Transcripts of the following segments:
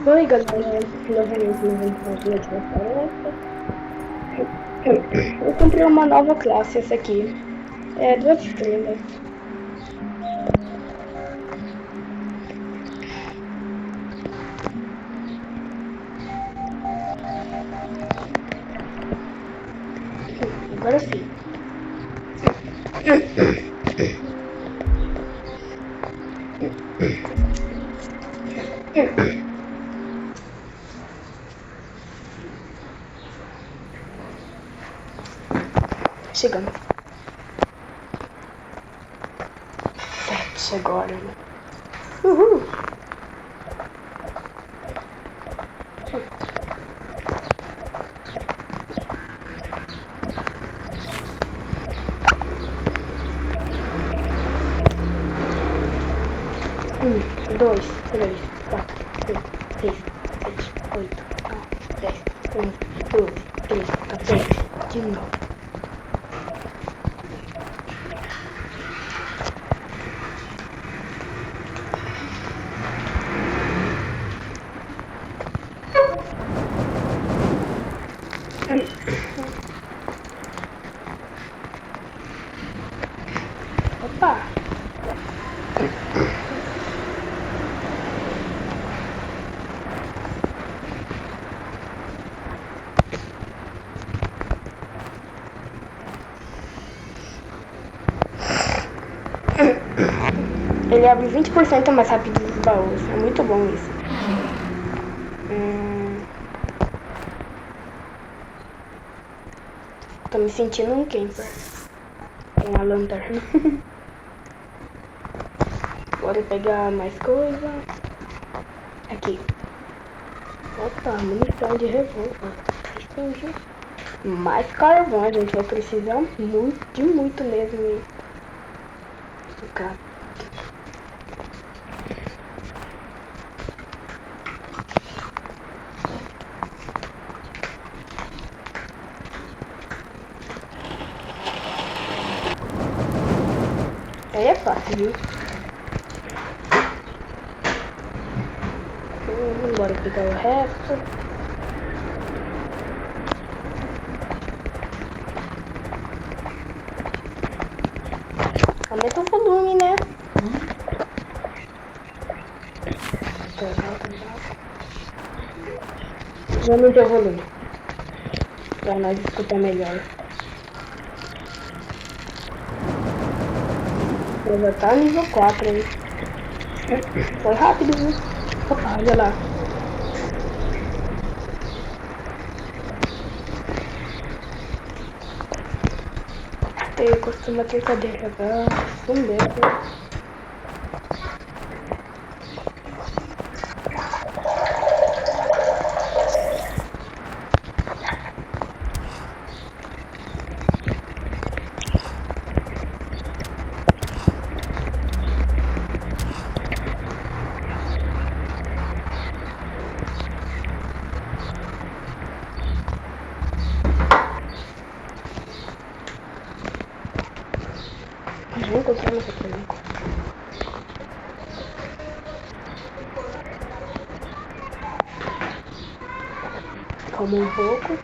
Oi, galera. Novamente, no vídeo de floresta. Eu comprei uma nova classe, essa aqui. É 2 estrelas. Agora sim. Chegamos. 7 agora, né? Uhul! Um, dois, três, quatro, cinco, seis, sete, oito, nove, 10, 11, 12, 13, 14, 19. Opa! Ele abre 20% mais rápido os baús. É muito bom isso. Tô me sentindo um camper. Com a lanterna. Bora pegar mais coisa. Aqui. Opa, munição de revólver. Mais carvão, a gente vai precisar muito mesmo. Cara. Aí é fácil, viu? Bora pegar o resto. Aumenta o volume, né? Já aumentei o volume. Pra nós escutar melhor. Eu já tá nível 4 aí. Foi rápido, viu? Opa, olha lá. Eu costumo ter cadeira, um mesmo. Já encontramos aqui, né? Calma um pouco.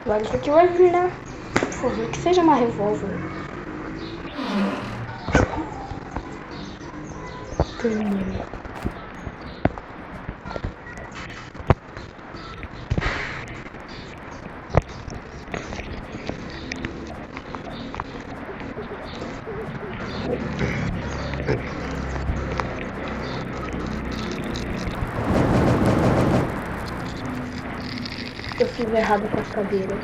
Agora isso aqui vai vir, né? Por favor, que seja uma revólver. eu fiz errado com as cadeiras?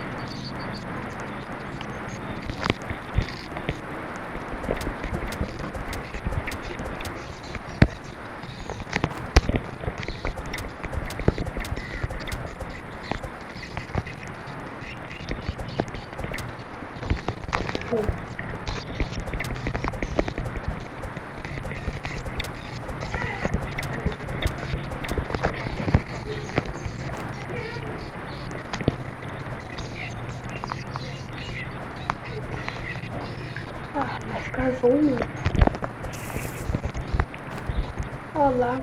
Ah, mas carvão. Olá.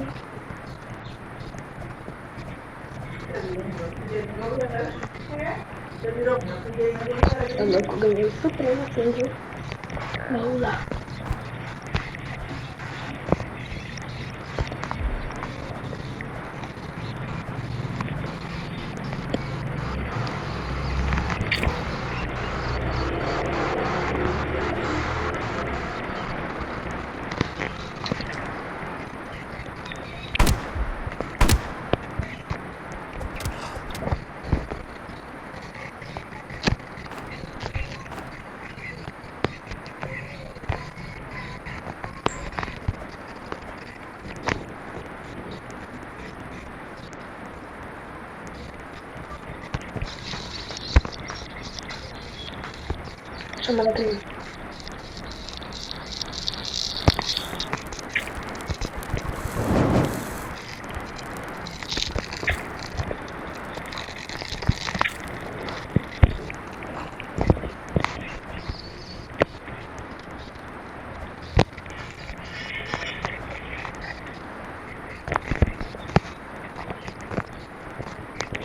Eu louco, ganhei o Supremo aqui, viu? Vamos lá. Chama ela pra mim.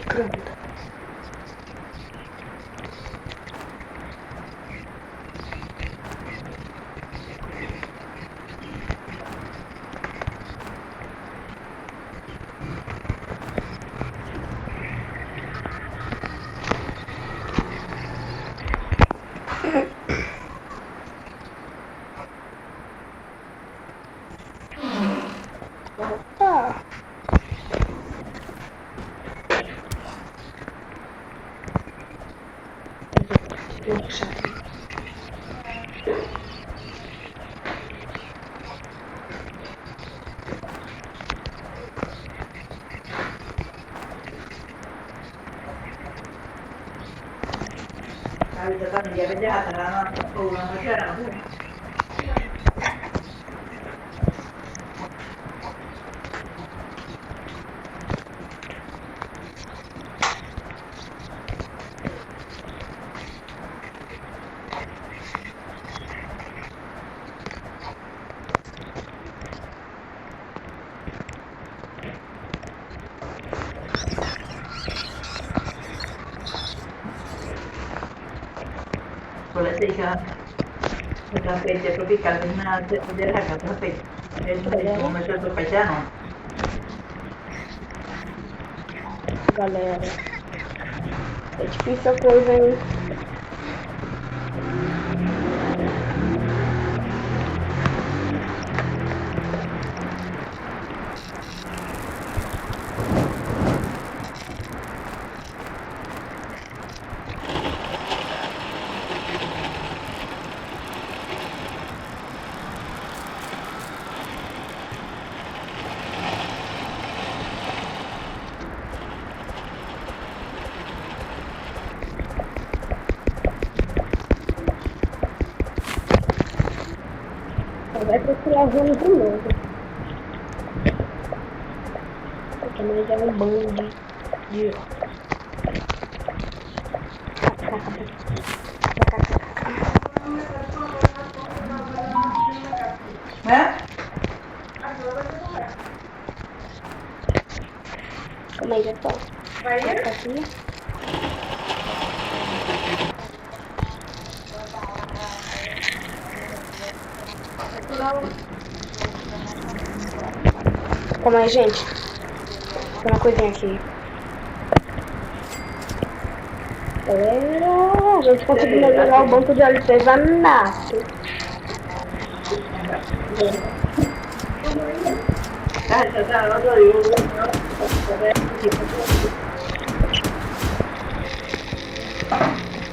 Pronto. Opa! Puxa. Il tappeto tropical del ragazzo è come se il paesano. Galera, é difícil a coisa, hein? Vai procurar a zona do novo. Porque nós é um bando de... Calma aí, já tô. Vai aqui. Calma aí, gente. Tem uma coisinha aqui. Galera, a gente conseguiu melhorar o banco de artesanato.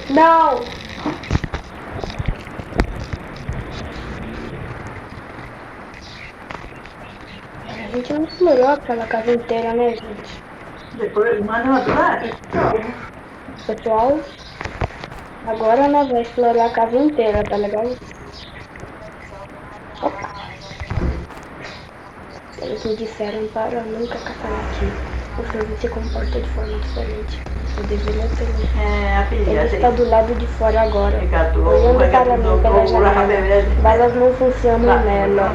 Não! A gente não explorou aquela casa inteira, né, gente? Depois manda atrás. Pessoal, agora nós vamos explorar a casa inteira, tá legal? Opa! Eles me disseram para nunca caçar aqui. O Franz se comporta de forma diferente. Eu deveria ter. Ele está do lado de fora agora, olhando para mim pela janela. Balas não funcionam nela.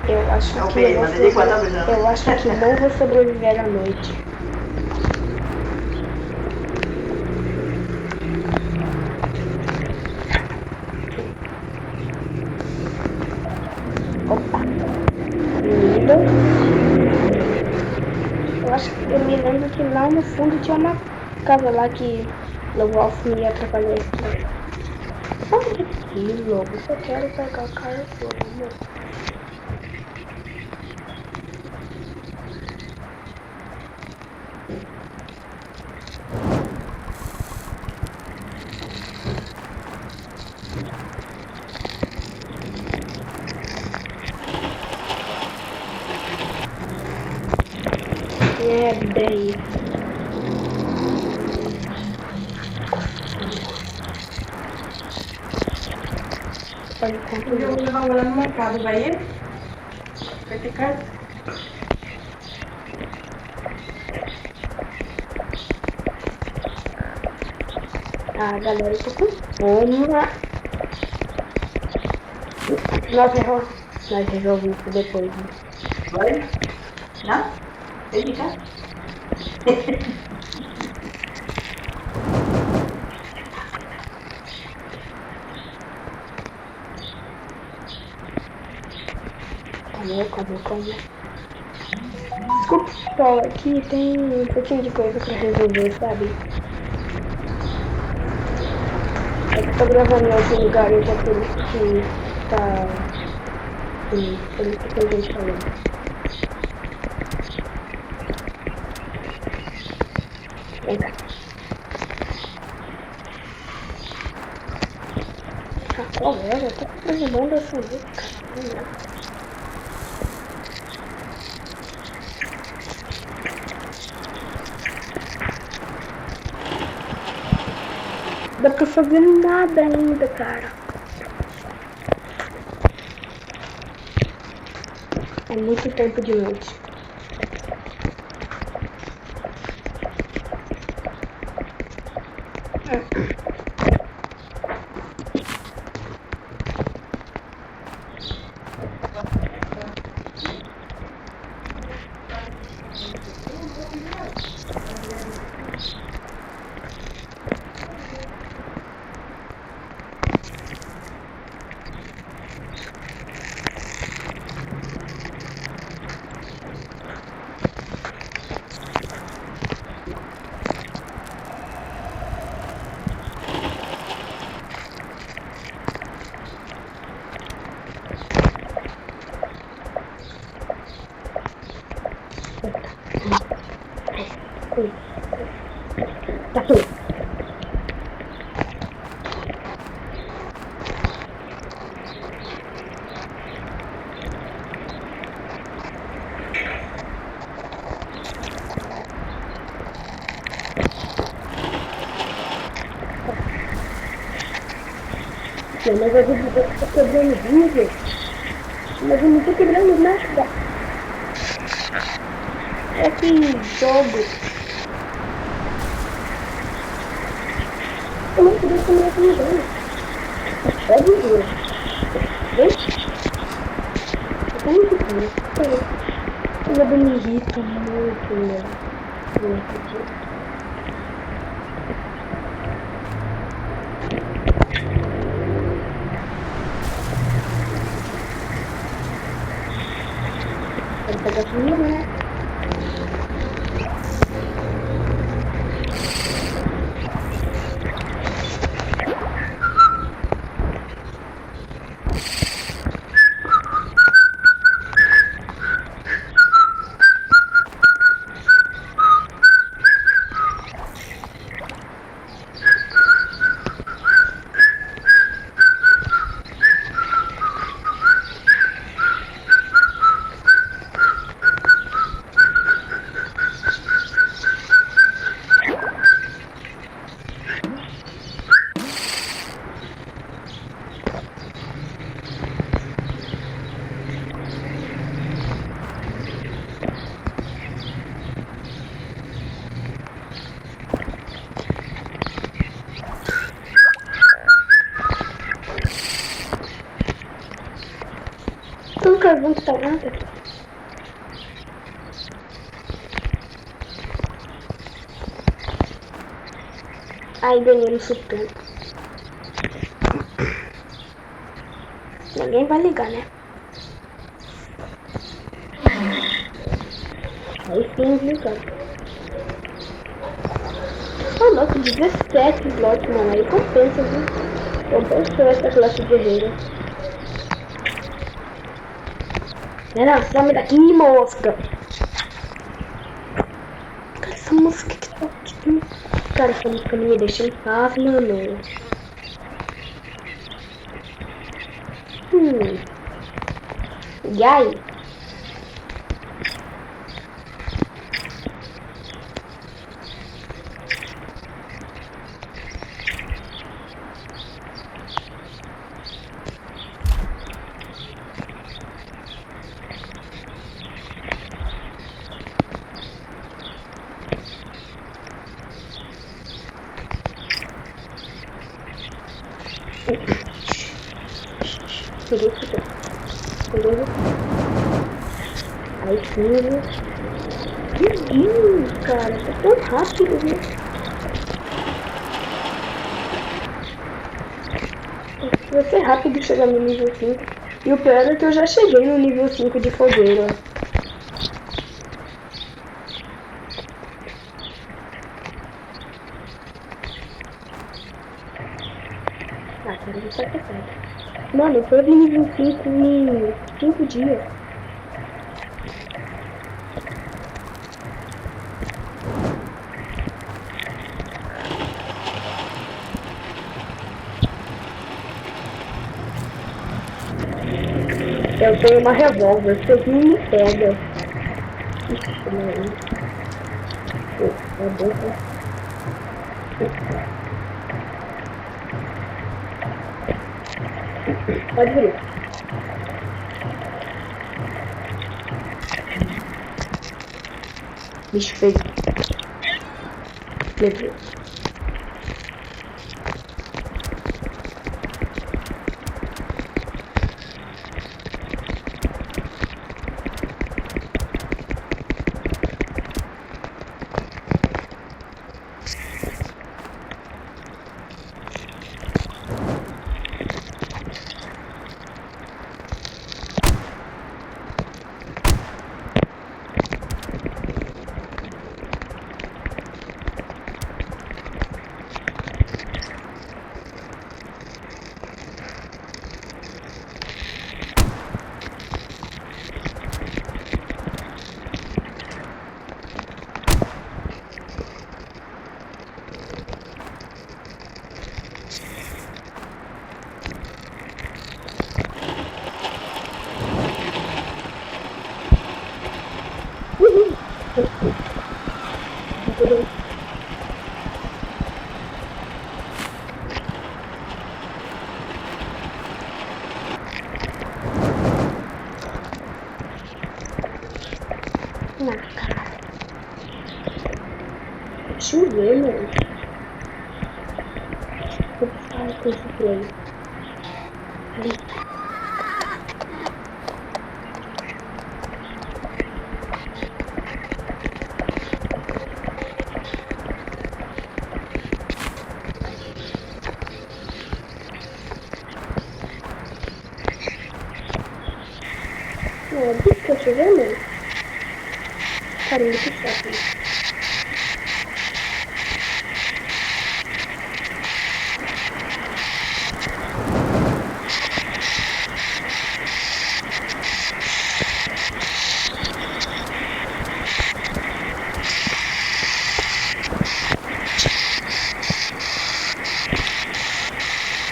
Eu acho que não vou sobreviver à noite. Opa! Eu me lembro que lá no fundo tinha uma casa lá que o Wolf me atrapalhou. Olha aqui, lobo. Eu quero pegar o cara todo, amor. É, daí. Olha o quanto Eu vou levar ela no mercado, vai ir? Vai ficar? Ah, galera, eu tô com fome. Nós resolvemos isso depois. Né? Vai? Não? Vai ficar? Calma. Desculpa, pessoal, aqui tem um pouquinho de coisa pra resolver, sabe? É que eu tô gravando em outro lugar, então por isso que tá... por isso que tem gente falando. Vem cá. Ah, qual é? Eu tô terminando essa música. Dá pra fazer nada ainda, cara. É muito tempo de noite. Tá tudo. Mas eu tô quebrando vidro. Mas eu não tô quebrando nada. É que jogo. Eu não queria comer essa mudando. É vidro. Vem? Eu tô muito triste. Eu me irrita muito, né? Muito. Quero pegar comida, né? Caraca. Ai, ganhei no super. Ninguém vai ligar, né? Aí sim, ligando. Ah, nossa, 17 slots, mano. Aí compensa, viu? Compensa essa classe guerreira. Não, some daqui, mosca. Cara, essa música que tá aqui. Cara, essa música não me deixa em paz, mano. E aí? Peguei. Aí sim. Meu Deus, cara, tá tão rápido, viu? Vai ser rápido chegar no nível 5. E o pior é que eu já cheguei no nível 5 de fogueira. Ah, cara, isso é certo. Mano, eu tô no nível 5 em 5 dias. Eu tenho uma revólver, vocês não me pegam. Ixi, mano. Tá bom, Pode vir. Bicho feio. Meu Deus. Não, caralho. Chover, mano. Vou falar com esse play. Ali. Não, é bicho que eu chover, mano. Cara, muito chato, né?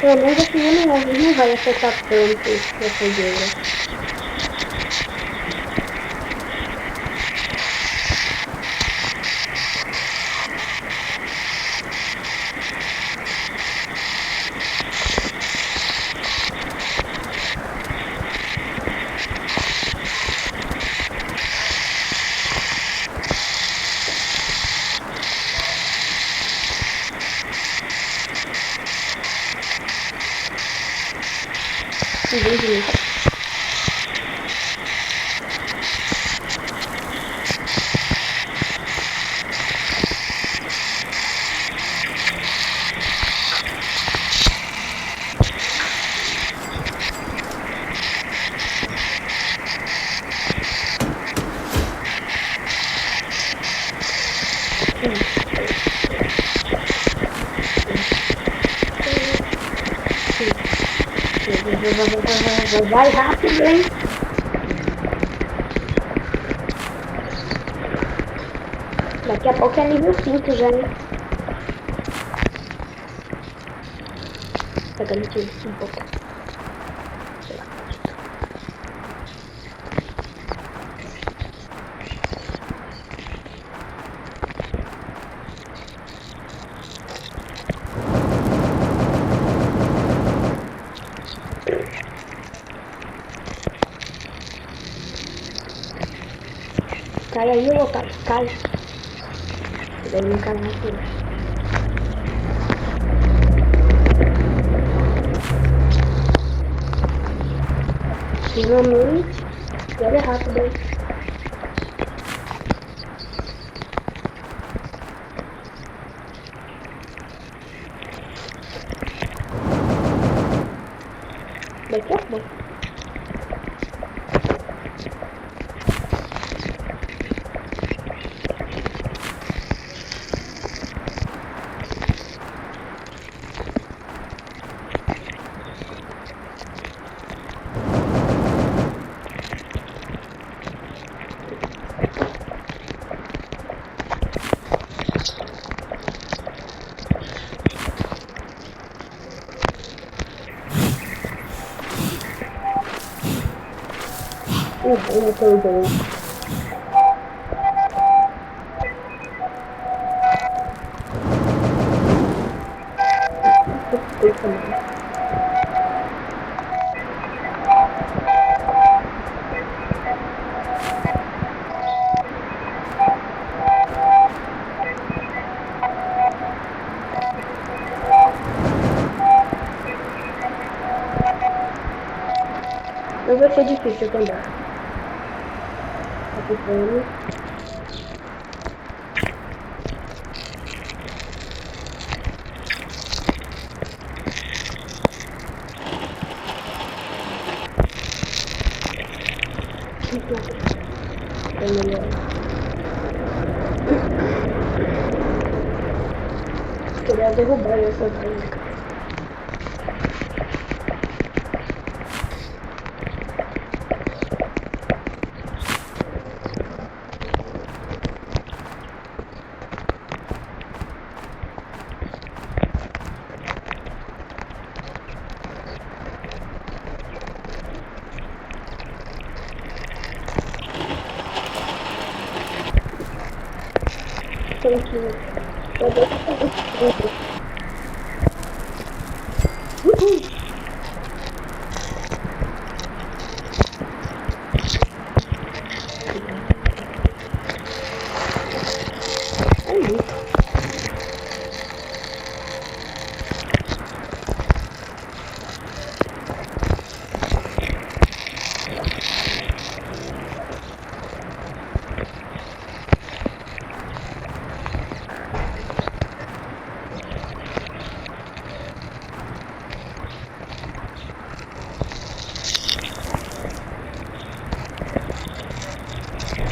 Pelo menos esse não vai afetar tanto a fogueira. Vai rápido, hein? Daqui a pouco é nível 5 já, hein? Tá garantido um pouco. Cai aí, ô otário, cai. Daí não cai mais tudo. Finalmente, olha rápido aí. Daqui a pouco. Eu tô bem. Não vai ser difícil também. Tá ficando. É melhor. Queria derrubar essa básica. Tem que... Eu vou fazer.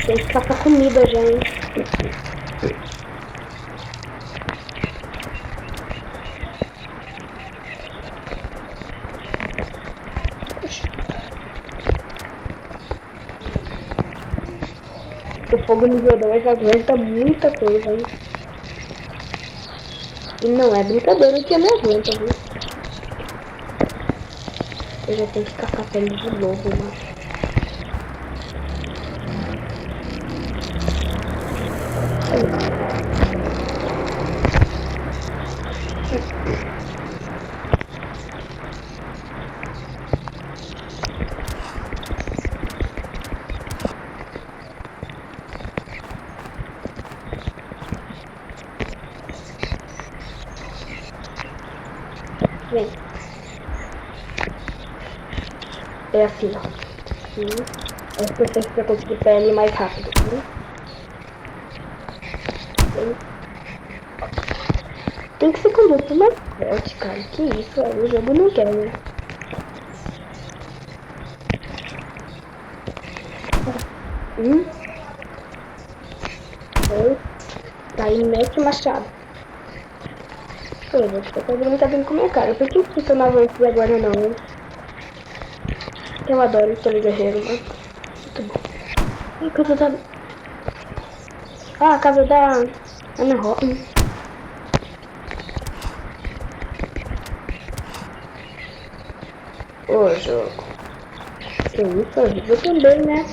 Tem que caçar comida já, hein? O fogo nível 2 aguenta muita coisa, hein? E não é brincadeira que ele aguenta, viu? Eu já tenho que caçar pele de lobo, mano. Vem. É assim, ó. É importante pra conseguir pele mais rápido, viu? Tem que ser com muito mais forte, cara. Que isso, o jogo não quer, né? Aí mete o machado. Você tá brincando com a minha cara. Por que você não avança agora não? Eu adoro aquele guerreiro, mano. Muito bom. Ai, casa da... Ah, a casa da... Ana Rosa. Ô, jogo. Sim, isso horrível também, né?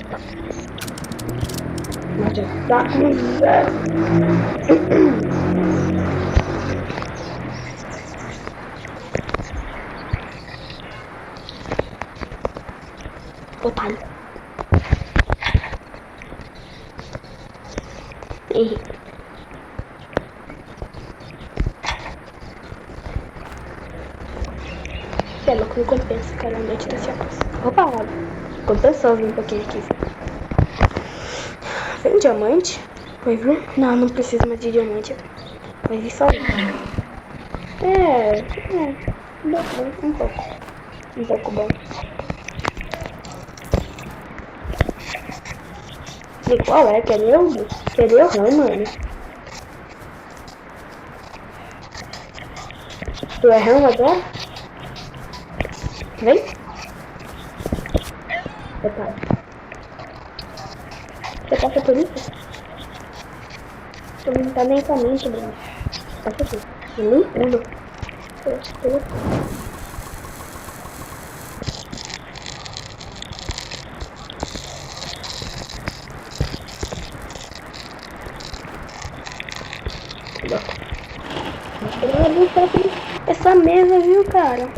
Mas já tá começando. Otário. É louco, não compensa, cara, onde tá se aposta. Opa, compensou vir um pouquinho aqui. Vem diamante? Vai vir? Não, não preciso mais de diamante. Vai vir só. Bom, um pouco. Um pouco bom. E qual é? Querer o ramo, mano? Tu é ramo agora? Vem? Otário. Você passa por isso? Tu não tá nem com a mente, Bruno. Passa aqui. Eu nem pulo. Essa mesa, viu, cara?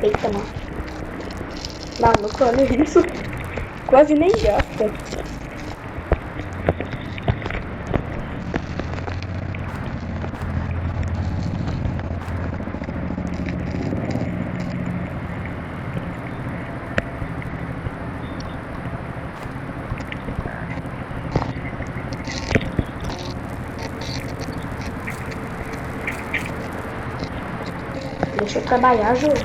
Eita, mano. Maluco, olha isso. Quase nem gasta. Deixa eu trabalhar, jogo.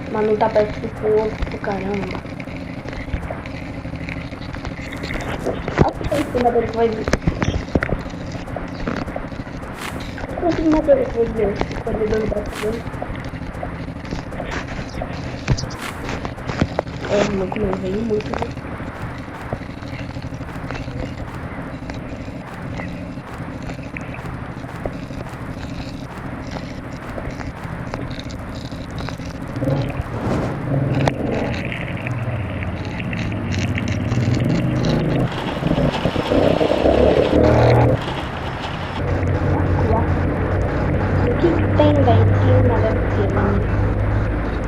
Mas não tá perto do outro pro caramba. Olha o que tá em cima dele que vai vir. Olha o que em cima dele que vai vir. Quando ele deu braço dele. Não comeu, veio muito, né?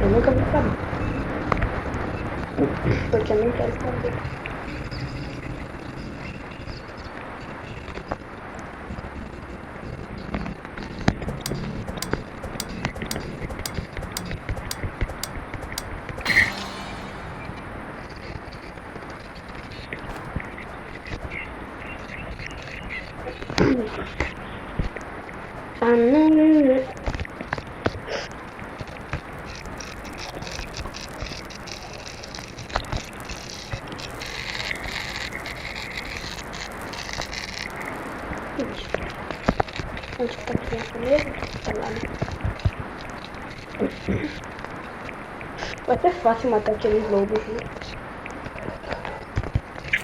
Eu nunca vou saber. Porque eu não quero saber. Ah, não. Onde que tá a criança mesmo? Tá lá, né? Vai ser fácil matar aqueles lobos, né?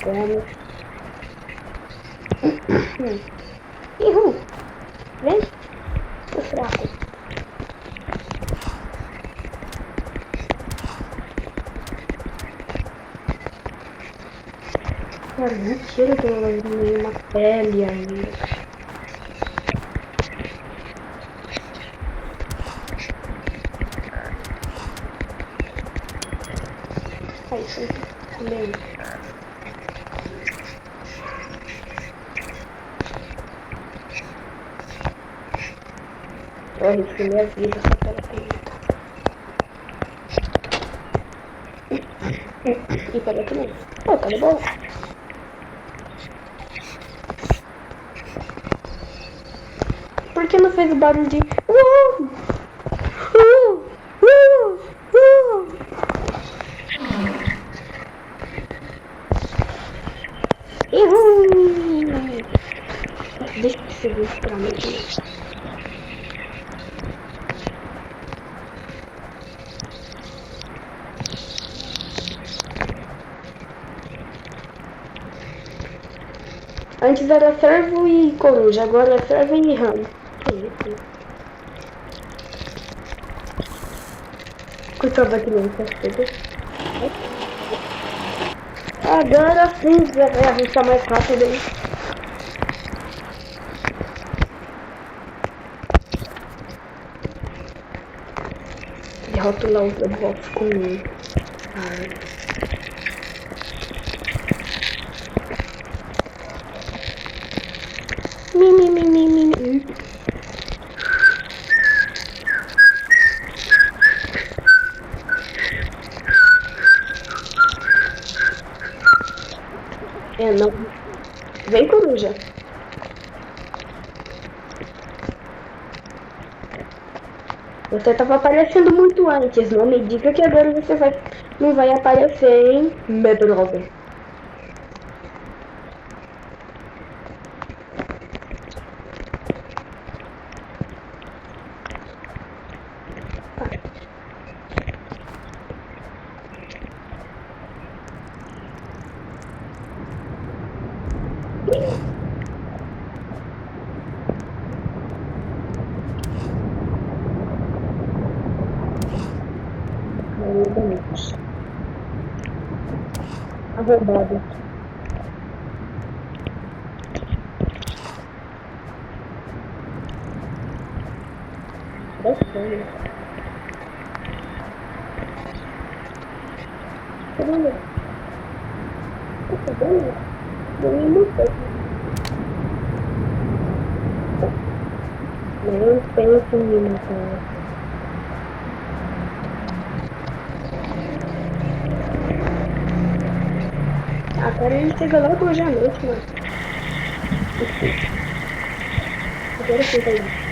Como? Ihu! Vem! Tô fraco. Cara, mentira que eu não vi uma pele ainda. É isso aí, também. Eu arrisquei minha vida só pela pimenta. E pela também. Pô, tá bom. Por que não fez o barulho de... Deixa eu seguir pra mim aqui. Antes era servo e coruja, agora é servo e ramo. Que isso? Cuidado aqui não, agora sim, vai avançar mais rápido aí. E rotular os box comigo. Mi. Não. Vem, coruja. Você estava aparecendo muito antes. Não me diga que agora você não vai aparecer, hein, meu brother. Arrombado. Bastante. Caramba. Tá bom? Ganhei muito. Não penso em me matar. Agora ele chega logo hoje à noite, mano. Agora sim, tá aí.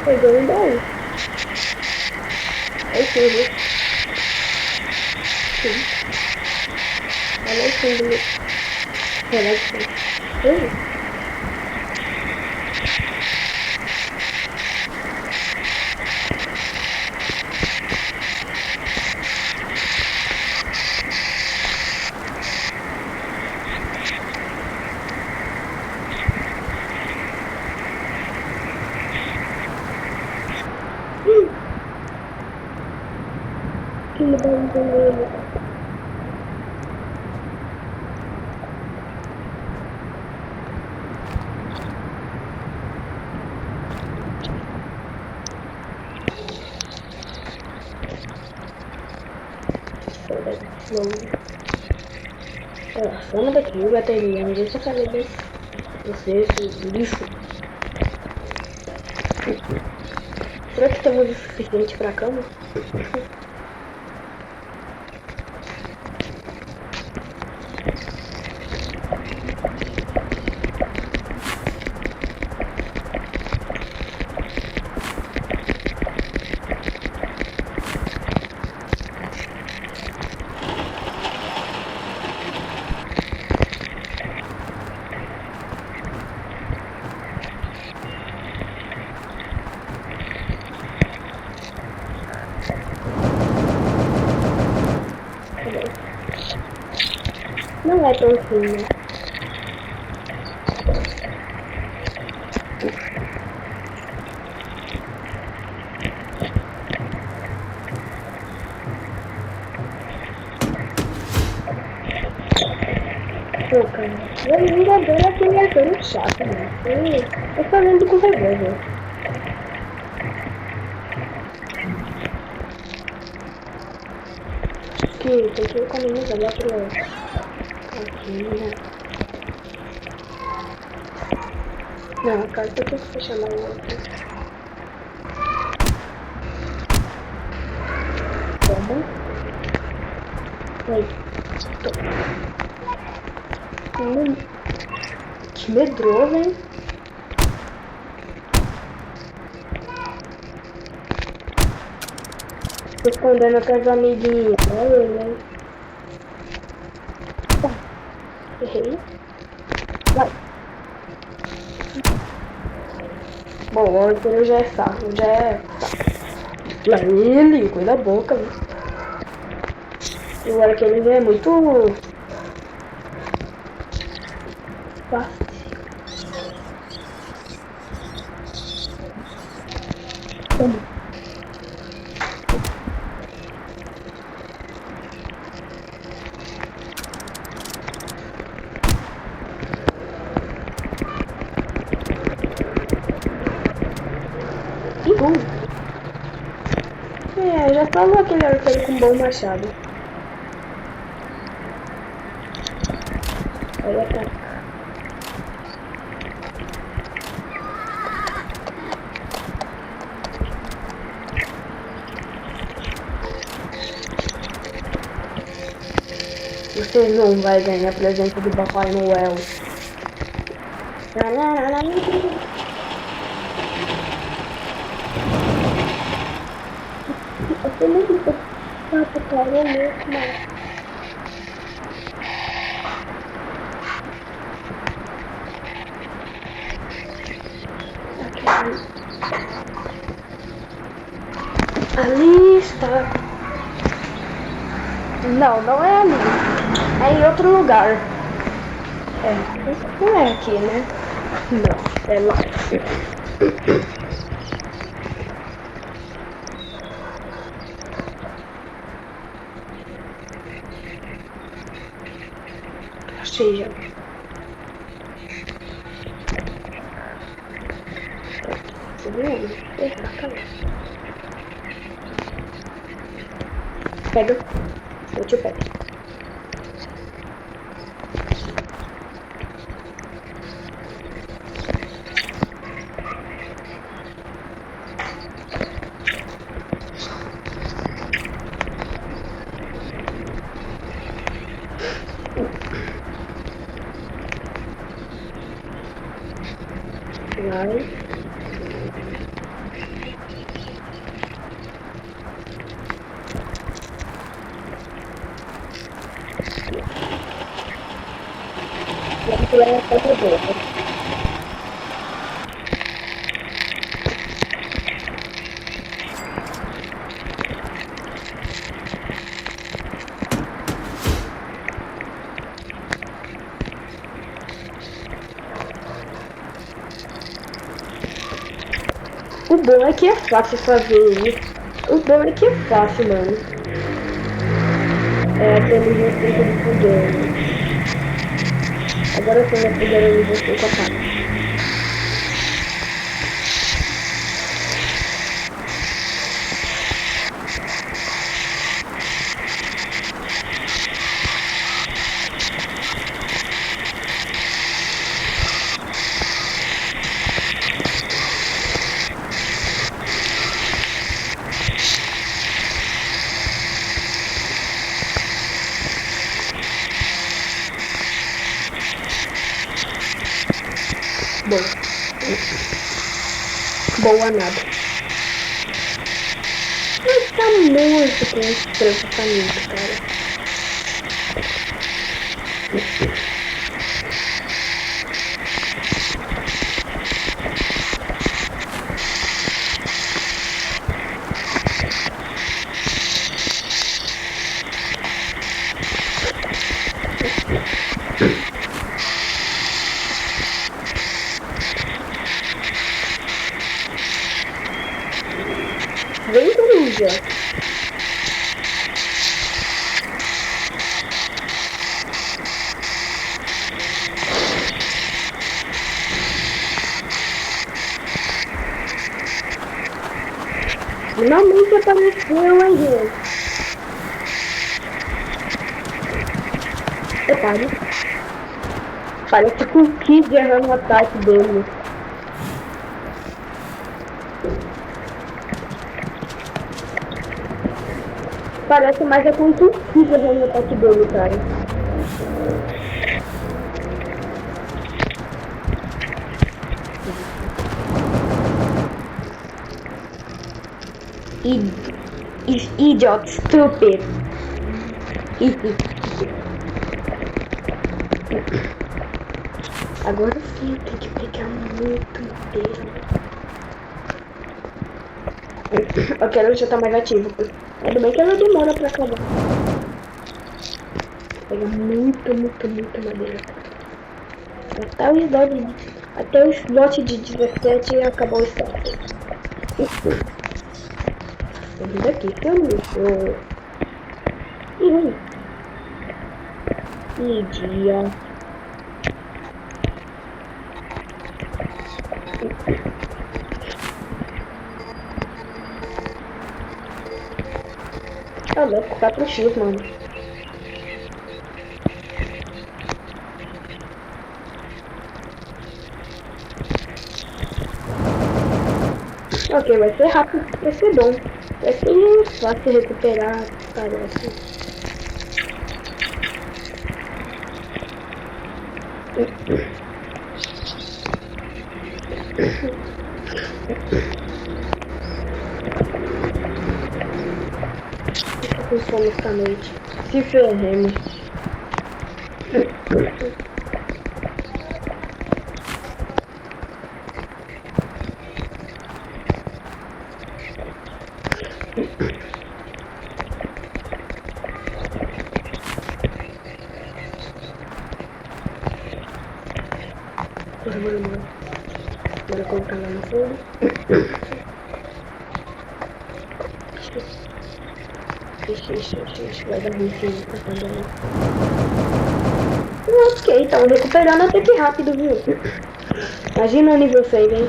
Pegou um baú. É tudo. Sim. Olha o fundo. Olha o fundo. Que bandeira. Vamos daqui, bateria. Não deixa eu falar desse. Você, esse lixo. Será que temos o suficiente pra cama? não é tão ruim, né? Pô, cara, eu ainda adoro aquele ator chato, né? Eu falando com revólver. Que tem que economizar lá pro... Aqui, né? Não, a carta tem que fechar lá o outro. Toma. Aí. Toma. Que medroso, hein? Tô escondendo atrás do amiguinho. Olha ele, hein? Tá. Errei. Vai. Bom, o outro já é saco. Já é saco. Lá ele, cuida da boca, viu? Agora que ele é muito fácil. Que bom. É, já falou aquele arqueiro com bom machado. Olha cá. Você não vai ganhar presente do Papai Noel. Eu nem sei se Papai é muito mais. Ali está. Não, não é ali. É em outro lugar. É, não é aqui, né? Não, é lá. Achei já. Tá vendo? Erra a cabeça. Pega. Eu te pego. Vai. Vamos pular na casa dele. O bom é que é fácil fazer isso. O bom é que é fácil, mano. É aquele jeito de poder. Agora sim, eu poder você com a cara. Bom. Boa nada. Mas tá muito com esse preocupamento, cara. Vem, coruja. Finalmente apareceu, hein, gente? Repare. Parece que o Kid errando o ataque dele. Parece mais é com o Kid errando o ataque dele, cara. Idiot, stupid. Agora sim, tem que pegar muito inteiro. Ok, ela já tá mais ativa. Ainda bem que ela demora pra acabar. Pega muito madeira. Até o slot de 17 e acabou o slot. Vamos daqui, caminho. Idiota. Tá louco, 4x, mano. Ok, vai ser rápido, vai ser bom. Vai ser fácil recuperar, parece. Com fome esta noite. Se ferremos. Bora colocar lá no fogo. Ixi, vai dar ruim sim, tá fazendo. Ok, então recuperando até que rápido, viu? Imagina o nível 6, hein?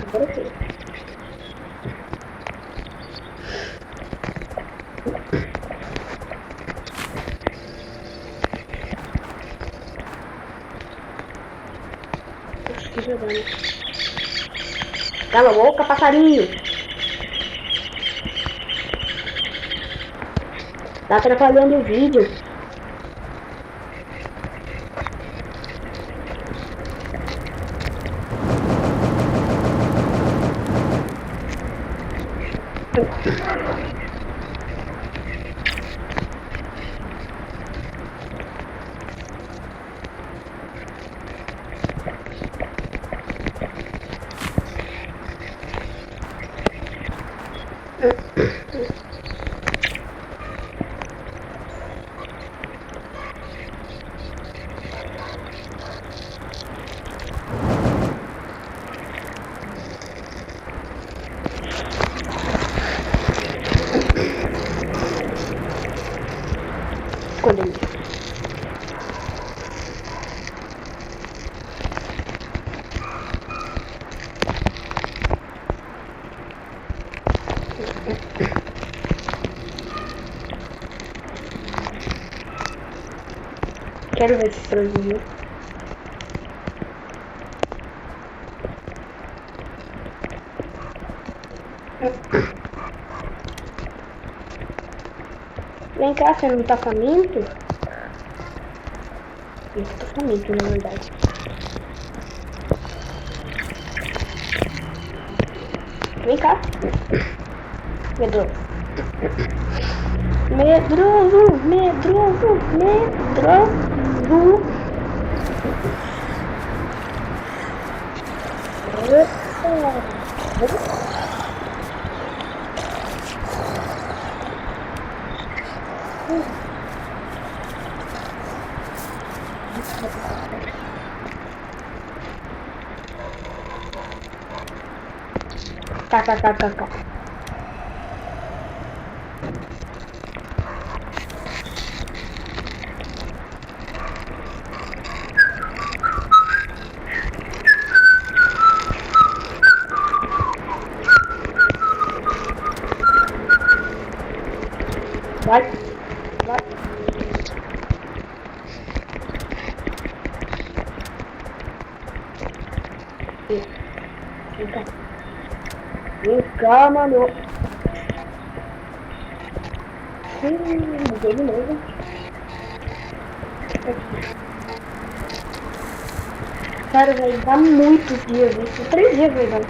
Agora sim. Acho que já vai. Cala a boca, passarinho! Tá atrapalhando o vídeo. Escolhendo. Quero ver esse franguinho. Vem cá, você não tá faminto? Eu tô faminto, na verdade. Vem cá. Medroso. Medroso, medroso, medroso. KKKKK. Vai, vai. Vem cá. Vem cá, mano. Mudou de novo. Cara, vai dar muitos dias isso. 3 dias vai dar.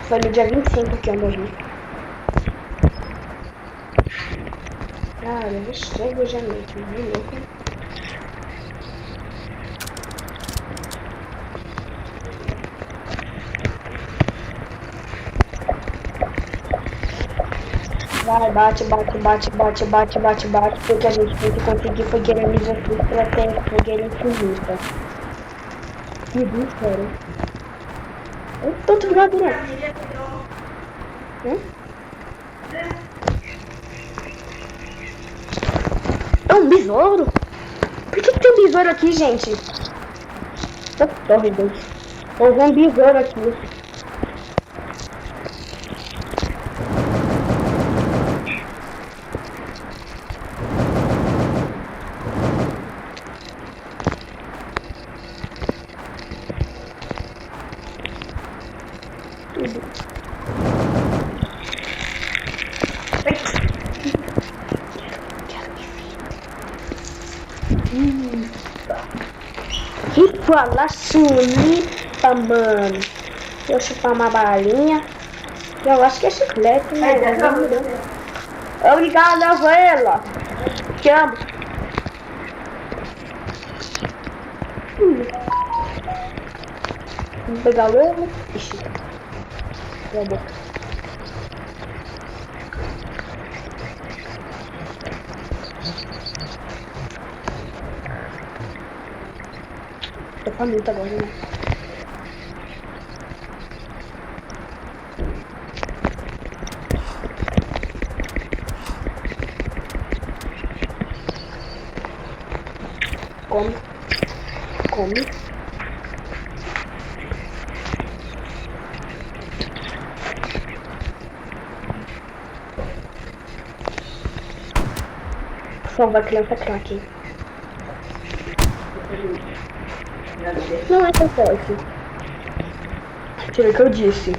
Foi no dia 25 que eu morri. Cara, eu chego já noite, mas é louco. Vai, bate, porque a gente tem que conseguir fogueira nível 6 pra ter fogueira infinita. Que bicho, cara. Eu tô te jogando direto. É um besouro? Por que tem um besouro aqui, gente? Tô horrível. Houve um besouro aqui. Que fala chulita, mano. Deixa eu chupar uma balinha. Eu acho que é chiclete, né? Obrigada, Vela. Te amo. Vamos pegar o ovo. Ixi. Minha boca. Tô faminta agora, né? Come. Come. Salva a criança craque. Não é tão forte. Tira o que eu disse.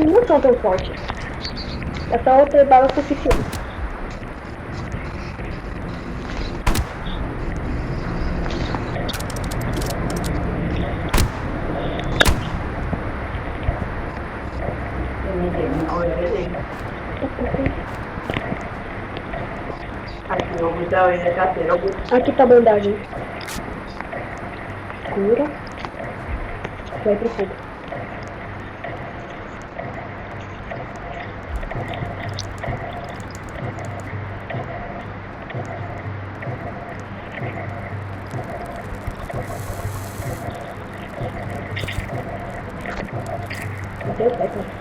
Não são tão fortes. Essa outra bala é suficiente. Aqui tá a bandagem. Cura. Vai pro fogo. Deu certo.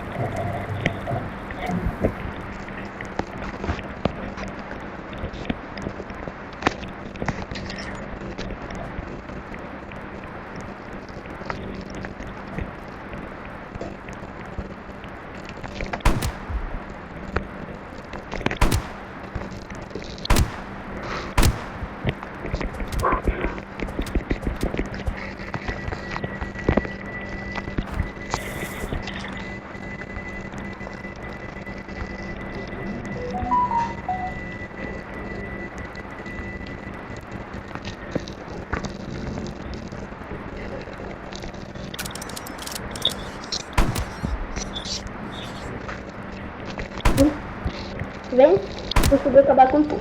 Vem, consegui acabar com tudo.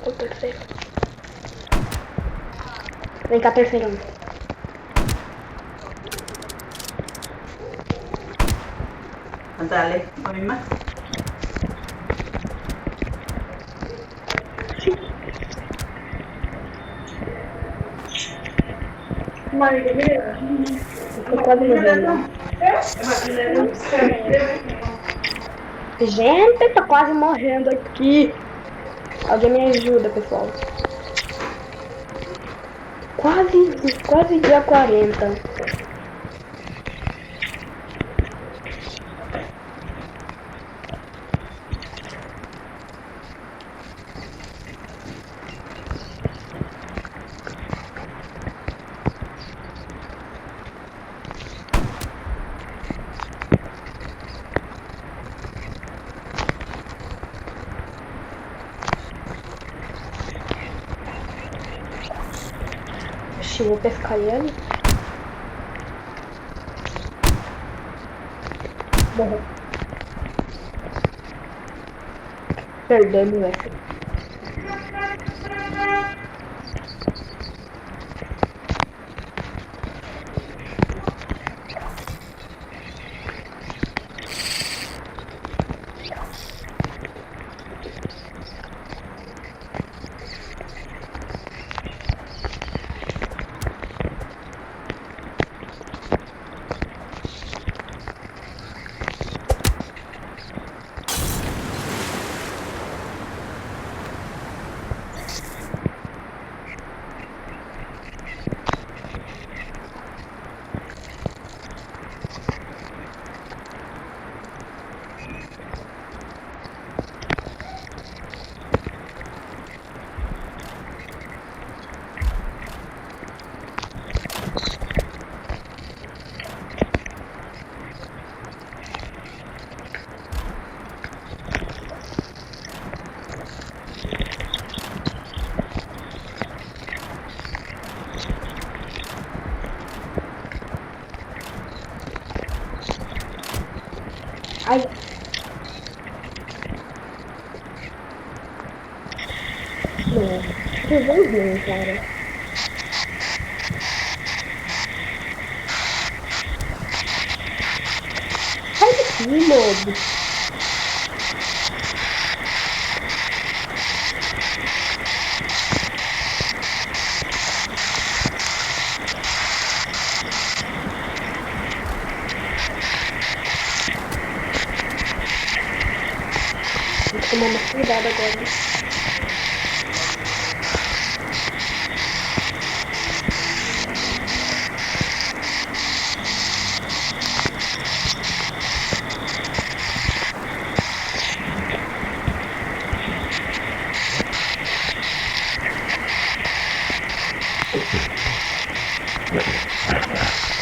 O terceiro. Vem cá, terceirão. Dale, a mí más. Tô quase morrendo. Gente, tô quase morrendo aqui. Alguém me ajuda, pessoal. Quase dia 40. Vou pescar ele. Morreu. Perdemos essa. Ai. Não, tu vai bem, cara. Sai daqui, lobo. Vou tomar mais cuidado agora.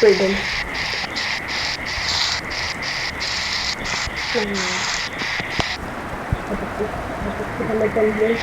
Perdão. Vou meter um dia em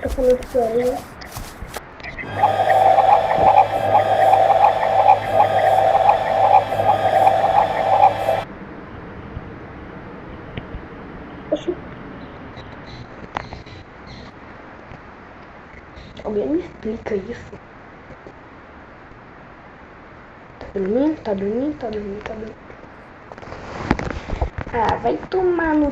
tá falando sério, né? Alguém me explica isso? Tá dormindo? Tá dormindo? Tá dormindo? Tá dormindo? Ah, vai tomar no